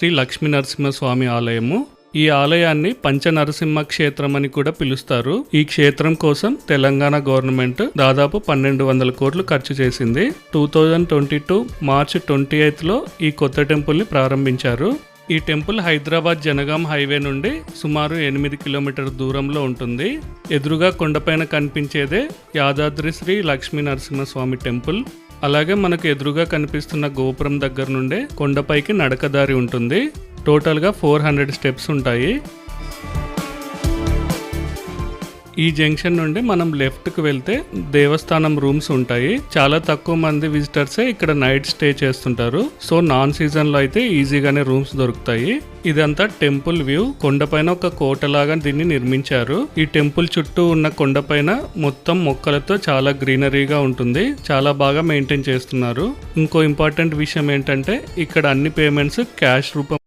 శ్రీ లక్ష్మీ నరసింహస్వామి ఆలయము. ఈ ఆలయాన్ని పంచనరసింహ క్షేత్రం అని కూడా పిలుస్తారు. ఈ క్షేత్రం కోసం తెలంగాణ గవర్నమెంట్ దాదాపు 1200 కోట్లు ఖర్చు చేసింది. 2022 మార్చి 28లో ఈ కొత్త టెంపుల్ ని ప్రారంభించారు. ఈ టెంపుల్ హైదరాబాద్ జనగాం హైవే నుండి సుమారు 8 కిలోమీటర్ దూరంలో ఉంటుంది. ఎదురుగా కొండపైన కనిపించేదే యాదాద్రి శ్రీ లక్ష్మీ నరసింహస్వామి టెంపుల్. అలాగే మనకు ఎదురుగా కనిపిస్తున్న గోపురం దగ్గర నుండే కొండపైకి నడకదారి ఉంటుంది. టోటల్గా 400 స్టెప్స్ ఉంటాయి. ఈ జంక్షన్ నుండి మనం లెఫ్ట్కి వెళ్తే దేవస్థానం రూమ్స్ ఉంటాయి. చాలా తక్కువ మంది విజిటర్సే ఇక్కడ నైట్ స్టే చేస్తుంటారు. సో నాన్ సీజన్లో అయితే ఈజీగానే రూమ్స్ దొరుకుతాయి. ఇదంతా టెంపుల్ వ్యూ. కొండపైన ఒక కోటలాగా దీన్ని నిర్మించారు. ఈ టెంపుల్ చుట్టూ ఉన్న కొండపైన మొత్తం మొక్కలతో చాలా గ్రీనరీగా ఉంటుంది. చాలా బాగా మెయింటైన్ చేస్తున్నారు. ఇంకో ఇంపార్టెంట్ విషయం ఏంటంటే ఇక్కడ అన్ని పేమెంట్స్ క్యాష్ రూపం